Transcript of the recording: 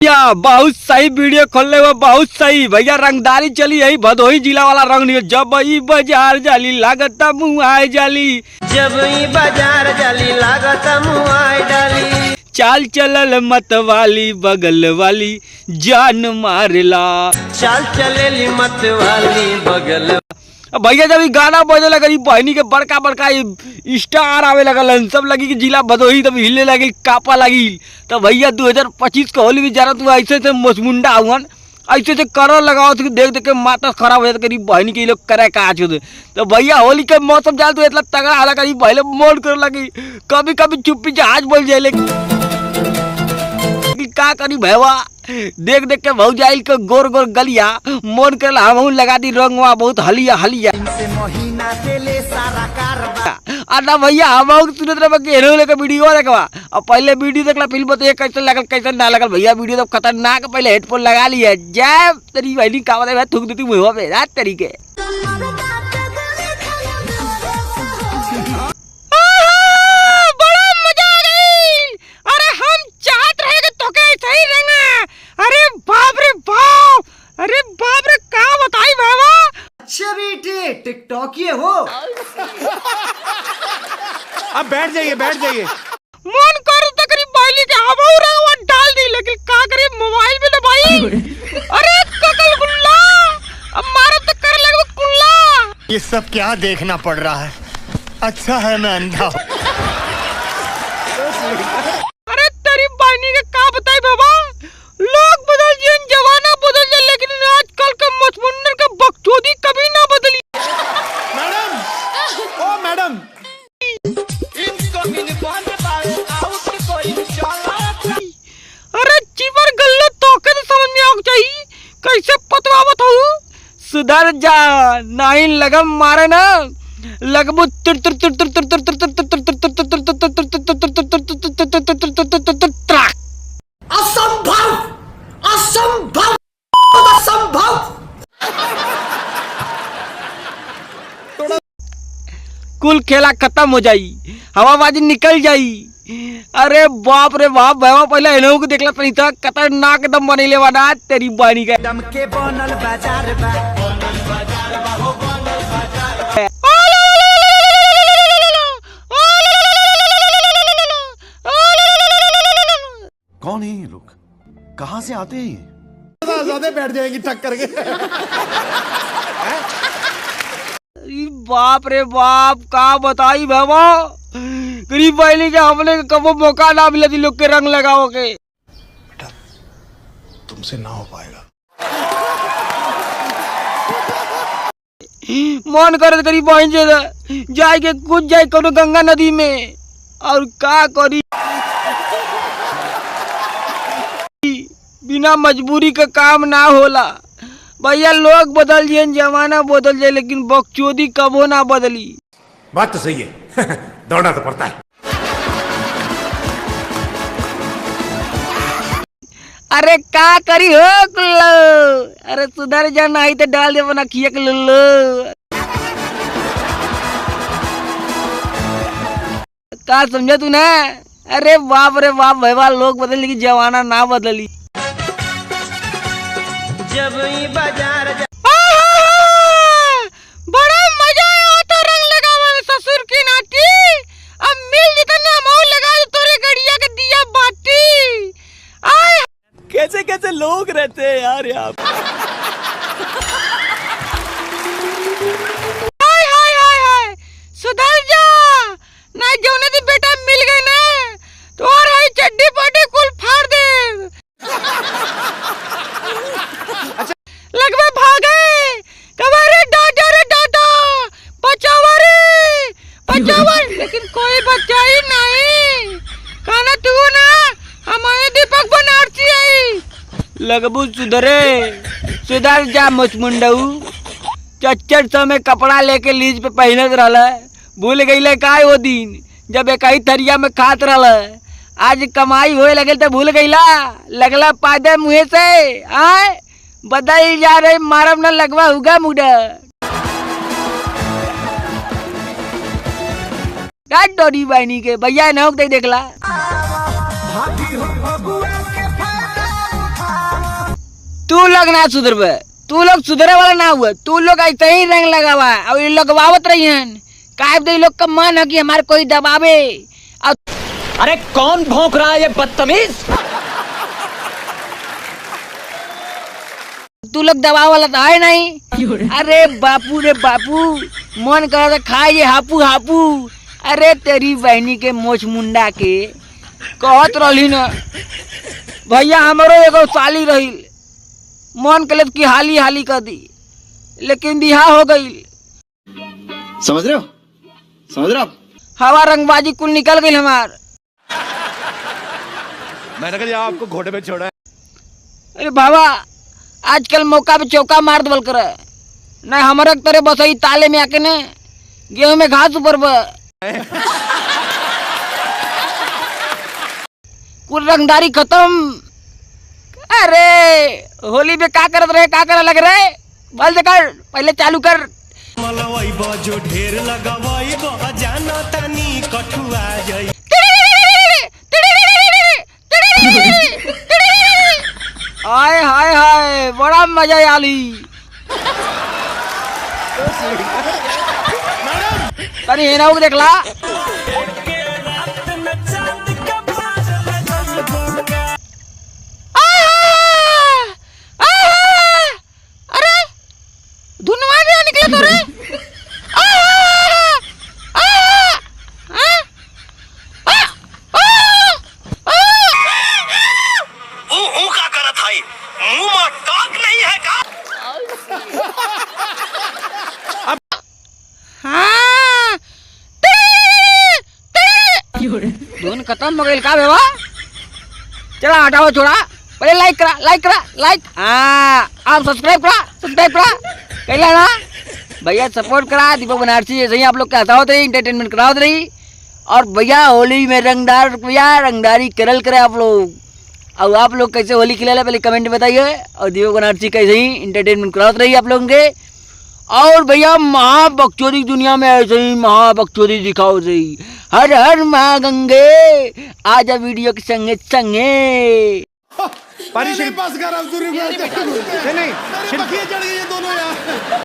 भैया बहुत सही वीडियो खोलने हुआ, बहुत सही भैया। रंगदारी चली यही भदोही जिला वाला रंग नहीं। जब ई बाजार जाली लागत मुँह जाली, जब ई बाजार जाली लागत मुँह डाली। चाल चलल मत वाली बगल वाली जान मारला, चाल चलेली मत वाली बगल। भैया जब गाना बजे लगा बहनी के बड़का बड़का स्टार आवे लगल, सब लगी कि जिला भदोही तब हिले लगी, कापा लगी। तो भैया 2025 का होली भी जा रहा, तू ऐसे से मसमुंडा हुआ ऐसे से कर लगाओ तो देख देख के माता खराब हो जाता, करीब बहनी के लोग करे का तो भैया होली के मौसम जाए तो इतना तगड़ा हाल करीब पहले मोड़ कर लगी, कभी कभी चुप्पी जहाज बोल जाए। लेकिन का करी भैया देख देख के भौ जाइल के गोर गोर गलिया मोन कर हम लगा दी रंगवा बहुत हलिया हलिया महीना चले सारा अरे भैया हम सुनत रहे कि हेलो लेके वीडियो देखवा। अब पहले वीडियो देखला फिल्म बता कैसे लगल कैसे ना लगल। भैया वीडियो तो खतरनाक, पहले हेडफोन लगा लिया जय तेरी बहनी का बता थूक देती मुँह पे रात तरीके। टिकटॉक ये हो। अब बैठ जाइए मन कर तो करीब बाइली के हवा रंगवा डाल दी, लेकिन का करे मोबाइल में ना भाई। अरे ककल गुल्ला अब मारो तो कर लगो कुल्ला। ये सब क्या देखना पड़ रहा है, अच्छा है मैं अंधा हूँ। अरे तेरी बहनी के का बताई बाबा, लोग बदल जाए जमाना बदल जाए, लेकिन आजकल का मसमुंडर का बकचोदी कभी ना बदली। मैडम ओ मैडम अरे चिवर गल्ले तो के समझ में आग चाहिए कैसे पतवावत हूँ। सुधर जा नहीं लगम मारे ना लगबू तिर तिर तिर तिर तिर तिर तिर असंभव असंभव असंभव। कुल खेला खत्म हो जाई, हवाबाजी निकल जाई। अरे बाप रे बाप भैया पहले इन्हों को देखला नहीं था, खतरनाक दम बनेले वाला तेरी बानी का दम के बनल बाजार बा। कौन है ये लोग, कहाँ से आते हैं ये? ज्यादा बैठ जाएंगी टक करके। बाप रे बाप का बताई बाबा, गरीब बहनी के हमने कबो मौका ना मिला लोग के रंग लगाओ के। बेटा तुमसे ना हो पाएगा। मन करे गरीब बहन से जाए के कूद जाए कोनो गंगा नदी में, और का करी बिना मजबूरी का काम ना होला। भैया लोग बदल जाए जमाना बदल जाए, लेकिन बकचोदी कबो ना बदली। बात तो सही है। दौड़ना तो पड़ता है। अरे का करी हो कुल्लो, अरे सुधर जा नहीं तो डाल दे बना खिया के लुल्लो। का समझा तू ना। अरे बाप रे बाप भैया लोग बदल लेकिन जमाना ना बदली। जब ई बाजार बड़ा मजा आया तो रंग लगावे में ससुर की नाती। अब मिल जितने हम लगा तोरे गड़िया के दिया बाटी। आय कैसे कैसे लोग रहते हैं यार यहाँ। हाय हाय हाय हाय सुधर जा ना, जौने दिन बेटा मिल गए ना तो और हाई चड्डी पाटी कुल फाड़ दे। लगवे भागे कबारे डाटा रे डाटा बचावा रे बचावा, लेकिन कोई बच्चा ही नहीं। खाना तू ना हमारे दीपक बनारसी आई लगबू सुधरे सुधर जा मसमुंडऊ। चच्चर समय कपड़ा लेके लीज पे पहनत रहला, भूल गई का वो दिन जब एक ही थरिया में खात रहला। आज कमाई होए लगे तो भूल गईला, लगला पादे मुँह से। आए बदल जा रहे मारम न लगवा हुआ मुड़ा डोरी बहनी के भैया न देखला। तू लोग ना सुधरबे, तू लोग सुधरे वाला ना हुआ, तू लोग ऐसे ही रंग लगावा और ये लगवावत रही हैं। काहे दे लोग का मन है कि हमारे कोई दबावे। अरे कौन भौंक रहा है ये बदतमीज? तू लोग दबाव वाला तो है नहीं। अरे बापू रे बापू, मन कर रहा था खाए ये हापू हापू। अरे तेरी बहनी के मोछ मुंडा के कहत रही न भैया हमारो एगो साली रही, मन कलत की हाली हाली कर दी, लेकिन बिहा हो गई। समझ रहे हो? समझ रहे हो आप? हवा रंगबाजी कुल निकल गई हमार। मैंने कहा आपको घोड़े पे छोड़ा है। अरे बाबा आजकल मौका पे चौका मार दबल कर न, हमारे तरह बस ही ताले में आके न गेहूं में घास ऊपर कुल रंगदारी खत्म। अरे होली में का करत रहे, का करे लग रहे, बल दे कर पहले चालू कर। जो ढेर लगावाई जाना तनी कठुआ जाई। हाय हाय हाय बड़ा मजा आली। तनी हेना को देखला। अरे धुनवा निकला तो रे। धुन खत्म हो गई का बेवा। चला हटाओ छोड़ा, पहले लाइक करा, लाइक करा, लाइक। हाँ आप सब्सक्राइब करा कहला ना भैया, सपोर्ट करा। दीपक बनारसी ऐसे ही आप लोग कहता होते रही, इंटरटेनमेंट करावत रही। और भैया होली में रंगदार भैया रंगदारी करल करे आप लोग। और आप लोग कैसे होली खिला पहले कमेंट में बताइए। और दीपक बनारसी कैसे ही इंटरटेनमेंट करावत रही आप लोगों के। और भैया महाबकचोदी दुनिया में ऐसे ही महाबकचोदी दिखाओ सही। हर हर माँ गंगे, आजा वीडियो के संगे संगे। पानी पास कर अब नहीं चढ़ गई ये दोनों यार।